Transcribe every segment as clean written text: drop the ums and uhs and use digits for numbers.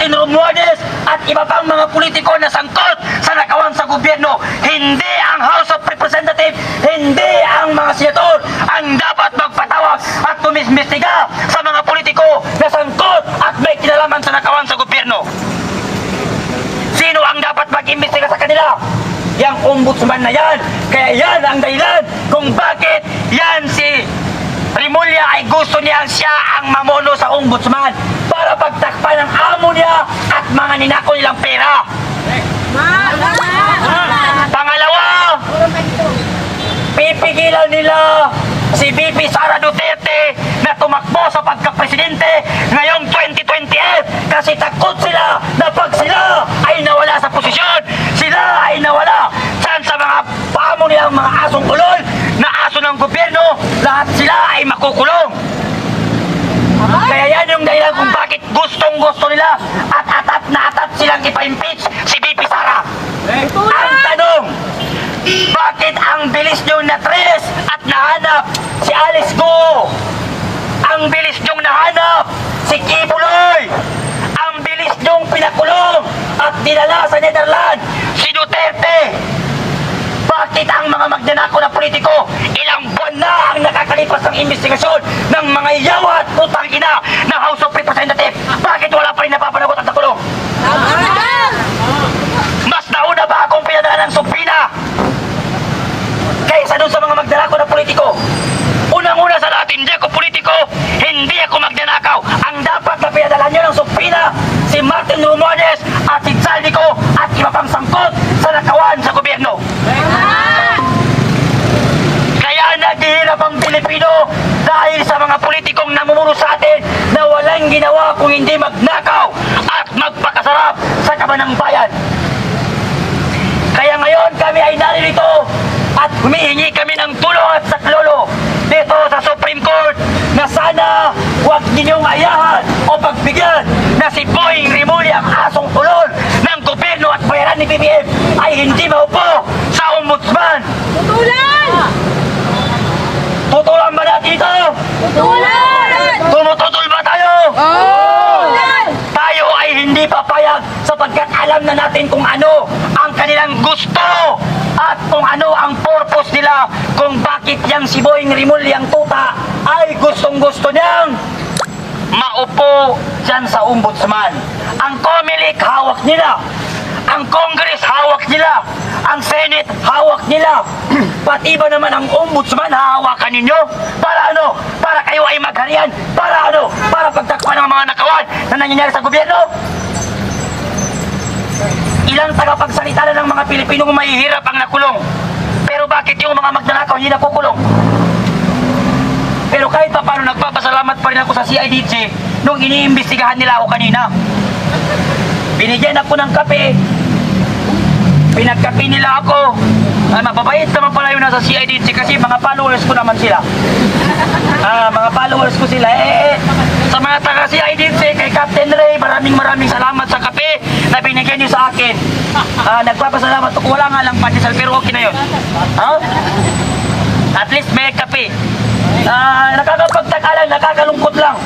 Martin Romualdez at iba pang mga politiko na sangkot sa nakawan sa gobyerno. Hindi ang House of Representatives, hindi ang mga senador ang dapat magpatawag at tumismestiga sa mga politiko na sangkot at may kinalaman sa nakawan sa gobyerno. Sino ang dapat mag-imbestiga sa kanila? Yang ombudsman na yan. Kaya yan ang dahilan kung bakit yan si Remulla ay gusto niyang siya ang mamuno sa ombudsman para pagtakpan ng amo niya at mga ninako nilang pera. Pangalawa, pipigilan nila si VP Sara Duterte na tumakbo sa pagkapresidente ngayong 2028 kasi takot sila na pag sila ay nawala sa posisyon, sila ay nawala saan sa mga pamo nilang mga asong ulol na aso ng gobyerno, lahat sila ay makukulong. Kaya yan yung dahilan kung bakit gustong-gusto nila at atat na atat silang ipa-impeach si VP Sara. Ang tanong, bakit ang bilis nyo na-trace at nahanap si Alice Go? Ang bilis nyong nahanap si Kibuloy? Ang bilis nyong pinakulong at dinala sa Netherlands si Duterte? Bakit ang mga magnanakaw na politiko ilang buwan na ang nakakalipas ng investigasyon ng mga yawa at putang ina ng House of Representatives? Bakit wala pa rin napapanagot at nakulong? Mas nauna ba akong pinadaan ng sumpina kaysa doon sa mga magnanakaw na politiko? Unang-una sa lahat, hindi ako politiko, hindi ako magnanakaw. Ang dapat na pinadala nyo ng sumpina si Martin Romualdez at si Zaldico at iba pang sangkot sa nakawan sa gobyerno. Kaya naghihirap ang Pilipino dahil sa mga politikong namumuro sa atin na walang ginawa kung hindi magnakaw at magpakasarap sa kaban ng bayan. Kaya ngayon kami ay naririto at humihingi kami ng tulong at saklolo dito sa Supreme Court na sana huwag ninyong ayahan o pagbigyan na si Boying Remulla, ang asong tulol ng gobyerno at bayaran ni BBM, ay hindi maupo sa ombudsman. Tutulan! Tutulan ba natin ito? Tutulan! Tumututol ba tayo? Tutulan! Tayo ay hindi papayag sapagkat alam na natin kung ano ang kanilang gusto at kung ano ang purpose nila kung bakit yang si Boying Remulla, ang tuta, ay gustong-gusto niyang maupo dyan sa ombudsman. Ang COMELEC hawak nila, ang Congress hawak nila, ang Senate hawak nila, pati ba naman ang ombudsman hahawakan ninyo? Para ano? Para kayo ay magharian? Para ano? Para pagtakpan ng mga nakawan na nangyayari sa gobyerno? Ilang tagapagsalita na ng mga Pilipinong mahihirap ang nakulong. Pero bakit yung mga magnanakaw hindi nakukulong? Pero kahit pa paano, nagpapasalamat pa rin ako sa CIDG nung iniimbestigahan nila ako kanina. Binigyan ako ng kape, pinagkape nila ako. Mababait naman pala yun nasa CIDG kasi mga followers ko naman sila. Mga followers ko sila. Sa mga taga CIDG, kay Captain Ray, maraming salamat sa kape na binigyan niyo sa akin. Nagpapasalamat ako. Wala nga lang pandesal pero okay na yun. At least may kape. Nakakapagtaka lang, nakakalungkot lang.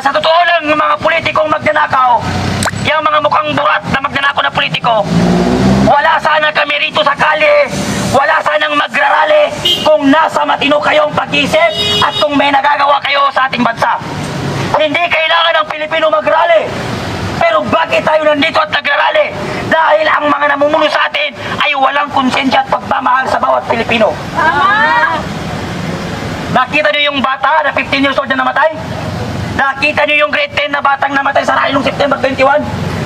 Sa totoo lang, yung mga politikong magnanakaw, yung mga mukhang burat na magnanakaw na politiko, wala sana kami rito sa kalye, wala sanang magrarally kung nasa matino kayong pag-isip at kung may nagagawa kayo sa ating bansa. Hindi kailangan ng Pilipino magrally. Pero bakit tayo nandito at nagrarally? Dahil ang mga namumuno sa atin ay walang konsensya at pagmamahal sa bawat Pilipino. Nakita niyo yung bata na 15 years old na namatay? Nakita niyo yung grade 10 na batang namatay sa rally noong September 21?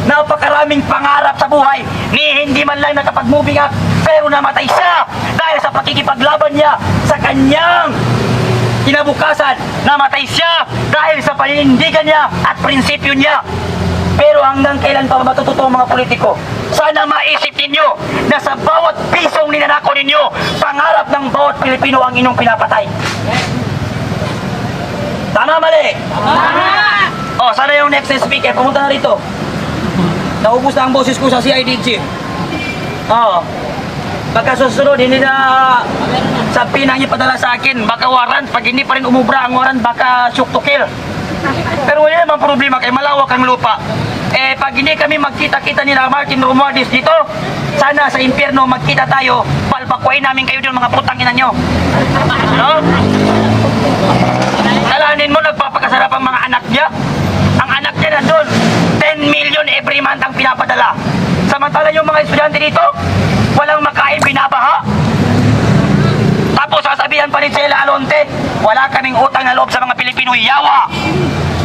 Napakaraming pangarap sa buhay ni hindi man lang nakapag-moving up, pero namatay siya dahil sa pakikipaglaban niya sa kanyang kinabukasan. Namatay siya dahil sa paninindigan niya at prinsipyo niya. Pero hanggang kailan pa matututo mga politiko? Sana maisip ninyo na sa bawat pisong ninanakaw ninyo, pangarap ng bawat Pilipino ang inyong pinapatay. Tama, mali? Tama! Sana yung next speaker, pumunta na rito. Naubos na ang boses ko sa CIDG. Baka susunod, hindi na sabihin na niya padala sa akin. Baka warrant, pag hindi pa rin umubra ang warrant, baka shoot to kill. Pero wala namang problema kay malawak ang lupa. Eh, pag hindi kami magkita-kita ni Martin Romualdez dito, sana sa impyerno magkita tayo, palpakwain namin kayo doon mga putang ina nyo. No? Alanin mo, nagpapakasarap ang mga anak niya. Ang anak niya na doon, 10 million every month ang pinapadala. Samantala yung mga estudyante dito, walang makain, binabaha. Tapos sasabihan pa ni Chela Alonte, wala kaming utang na loob sa mga Pilipino, yawa.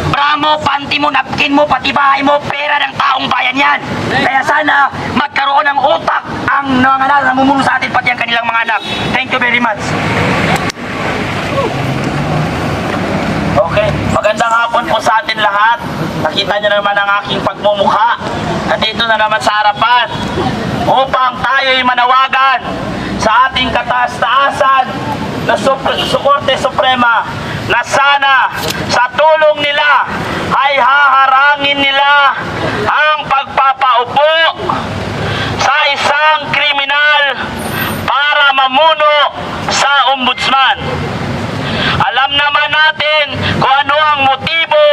Bramo, panty mo, napkin mo, pati bahay mo, pera ng taong bayan yan. Kaya sana magkaroon ng utak ang mga namumuno sa atin, pati ang kanilang mga anak. Thank you very much. Okay, magandang hapon po sa atin lahat. Nakita niyo naman ang aking pagmumukha. At dito na naman sa harapan upang tayo'y manawagan sa ating kataas-taasan na Korte Suprema na sana sa tulong nila ay haharangin nila ang pagpapaupo sa isang kriminal para mamuno sa ombudsman. Alam naman natin kung ano ang motibo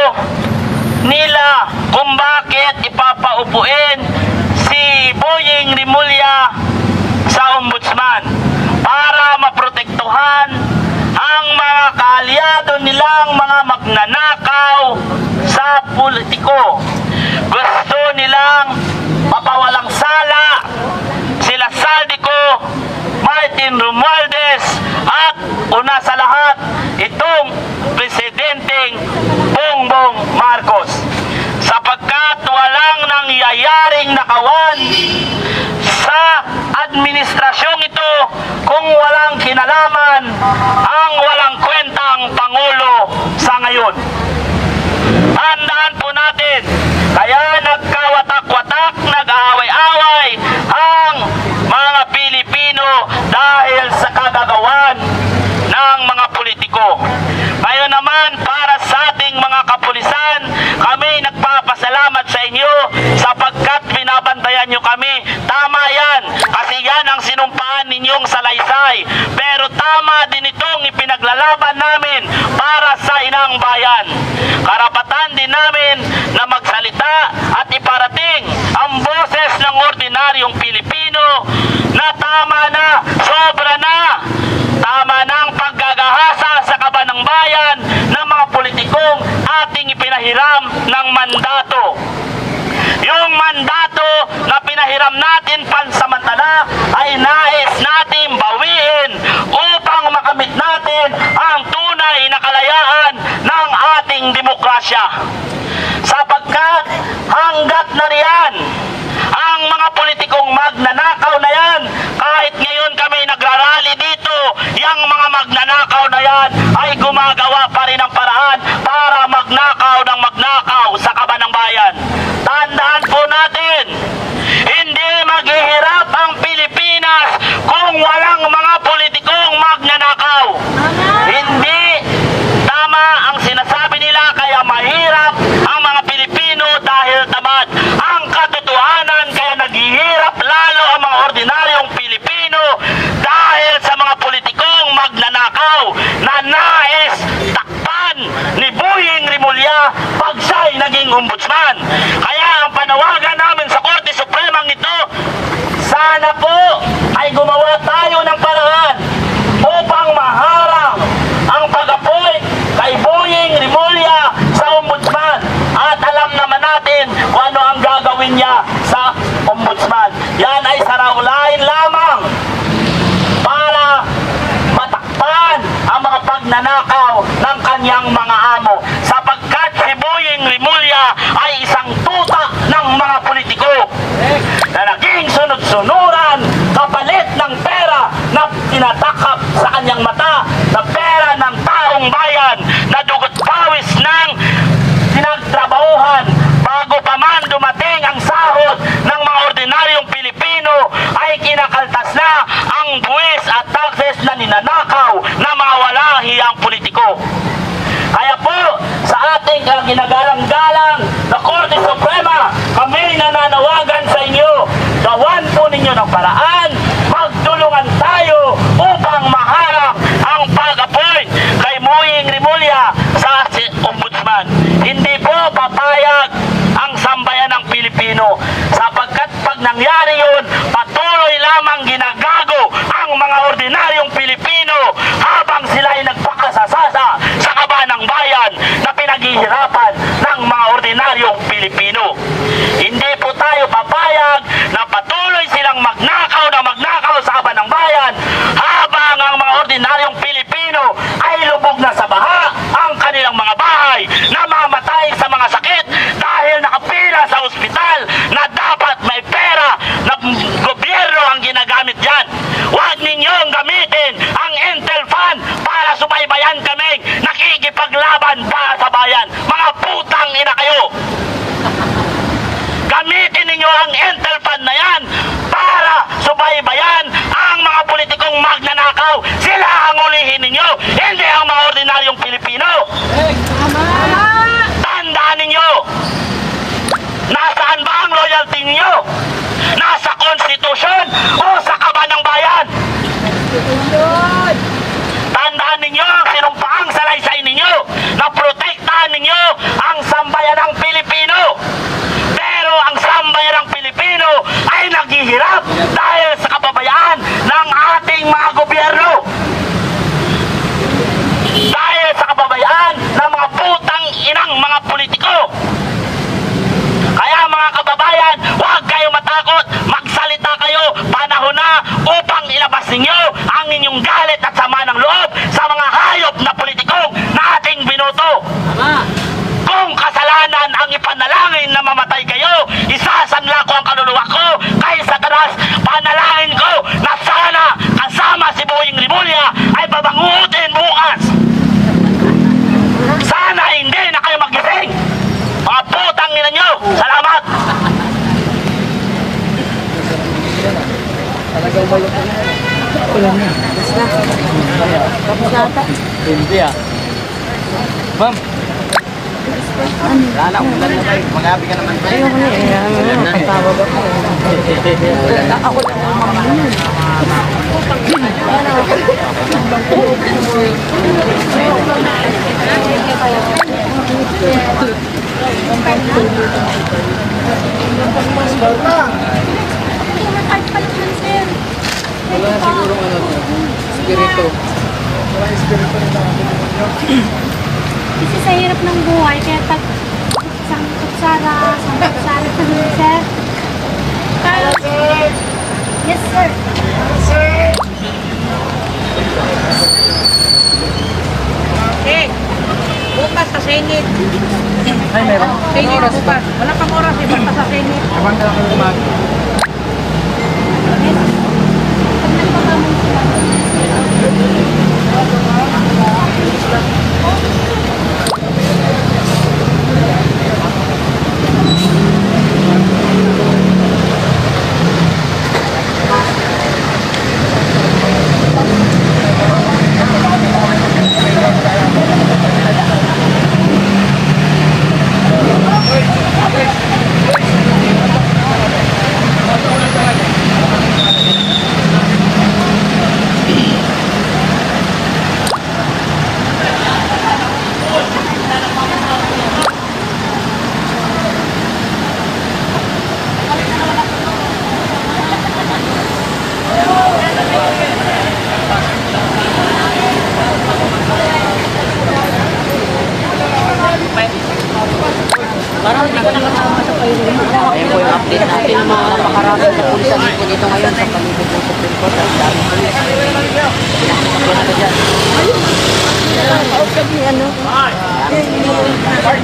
nila kung bakit ipapaupuin si Boying Rimulya sa ombudsman para maprotektuhan ang mga kaalyado nilang mga magnanakaw sa politiko. Gusto nilang mapawalang sala sila Saldico, Martin Romualdez at una sa lahat itong Presidenteng Bongbong Marcos, sapagkat walang nangyayaring nakawan sa administrasyong ito kung walang kinalaman ang walang kwentang Pangulo sa ngayon. Tandaan po natin, kaya nagkawatak-watak, nag-aaway-away ang mga Pilipino dahil sa kagagawan ng mga politiko. Ngayon naman, para sa ating mga kapulisan, kami nagpapasalamat sa inyo sapagkat binabantayan nyo kami. Tama yan, kasi yan ang sinumpaan ninyong salaysay. Pero tama din itong ipinaglalaban namin para sa inang bayan. Karapatan din namin na magsalita at iparating ang boses ng ordinaryong Pilipino na tama na, sobra na. Tama na ang paggagahasa sa kaban ng bayan ng mga politikong ating ipinahiram ng mandato. Yung mandato na pinahiram natin pansamantala ay nais natin bawiin upang makamit natin ang tunay na kalayaan ng ating demokrasya. Sapagkat hanggat nariyan ang mga politikong magnanakaw na yan, kahit ngayon kami nagrarally dito, yung mga magnanakaw na yan ay gumagawa pa rin ng paraan para magnakaw ng magnakaw sa kaban ng bayan. Tandaan po natin, hindi maghihirap ang Pilipinas kung walang mga politikong magnanakaw. Hindi tama ang sinasabi nila, kaya mahirap ang mga Pilipino dahil tamad. Ang katotohanan, kaya naghihirap lalo ang mga ordinaryong Pilipino dahil sa mga politikong magnanakaw na nais takpan ni Boying Rimulya pag siya'y naging ombudsman. Kaya ang panawagan namin sa Korte Supremang ito, sana po ay gumawa tayo ng paraan upang maharang ang pag-appoint kay Boying Rimulya sa ombudsman. At alam naman natin kung ano ang gagawin niya sa ombudsman. Yan ay saraulain lamang para matakpan ang mga pagnanakaw ng kanyang mga amo. Sapagkat si Boying Rimulya ay isang tuta ng mga politiko na naging sunod-sunuran kapalit ng pera na tinatakap sa kanyang mata, na pera ng taong bayan na dugot pawis ng pinagtrabahuhan bago pa man dumating ang sahod ng mga ordinaryong Pilipino, ay kinakaltas na ang buwis at taxes na ninanakaw ng mga walang hiyang politiko. Kaya po, sa ating ginagalang-galang na Korte Suprema, kami nananawagan sa inyo, gawan po ninyo ng paraan, magtulungan tayo upang maharap ang pag-appoint kay Boying Rimulya sa ombudsman. Pilipino. Sapagkat pag nangyari yun, patuloy lamang ginagago ang mga ordinaryong Pilipino habang sila ay nagpakasasasa sa kaba ng bayan na pinaghihirapan ng mga ordinaryong Pilipino. Hindi po tayo papayag na patuloy silang magnakaw sa kaba ng bayan habang ang mga ordinaryong Pilipino ay lubog na sa baha ang kanilang mga bahay, namamatay sa mga sakit dahil nakapila sa ospital na dapat may pera na gobyerno ang ginagamit dyan. Huwag ninyong gamitin ang Intel Fund para subaybayan kaming nakikipaglaban para sa bayan. Mga putang ina kayo! Gamitin ninyo ang Intel Fund na yan para subaybayan ang mga politikong magnanakaw. Sila ang ulihin ninyo, hindi ang mga ordinaryong Pilipino. Tandaan ninyo, nasaan ba ang loyalty ninyo? Nasa konstitusyon o sa kaba ng bayan? Tandaan ninyo ang sinumpaang salaysay ninyo na protektahan ninyo ang sambayanang Pilipino. Pero ang sambayanang Pilipino ay naghihirap dahil sa kapabayaan ng ating mga gobyerno. Dahil sa kapabayaan ng mga putang inang mga politiko. Kaya mga kababayan, huwag kayo matakot, magsalita kayo, panahon na upang ilabas ninyo ang inyong galit at sama ng loob sa mga hayop na politikong na ating binoto. Kung kasalanan ang ipanalangin na mamatay kayo, isasanla ko ang kaluluwa ko kay Satanas. Panalangin ko na sana kasama si Boying Rimulya ay babangutin bukas. Sana hindi na kayo magising. Mga putang ina nyo. Salamat. Hindi ah. Ma'am. Lala, ulan na tayo. Mag-happy ka naman tayo. Ayoko na eh. Tawag ako. Ako lang ang mamahal. Wala na siguro spirito. Wala spirito rin Kasi sa hirap ng buhay, kaya pag isang kutsara, sir. Kaya, yes, sir. Eh, bukas sa Senate. Ay, meron. Senate bukas. Wala pang oras eh, basta sa Senate. Abang na ako lumagi. Pag nagpapamon sila. Parang hindi ko nakasama sa kayo. Ayun po yung update natin ng mga napakaraming na pulisan po dito ngayon sa paligid ng Supreme Court. Ang daming pulis. Pinakasakyan na dyan. Kausap ni ano?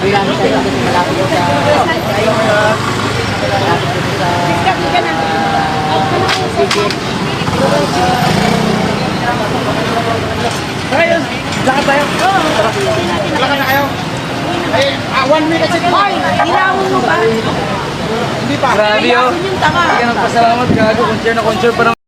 Bilang sa dito, malapit po sa... Malapit po sa... CBS. Lakad tayo. Lakad na kayo. Ay, 1 minute kasi. Hoy, nilawin mo ba? Hindi pa. Grabe oh. Yung tanga. Kaya nagpasalamat gago. Concern na concern pa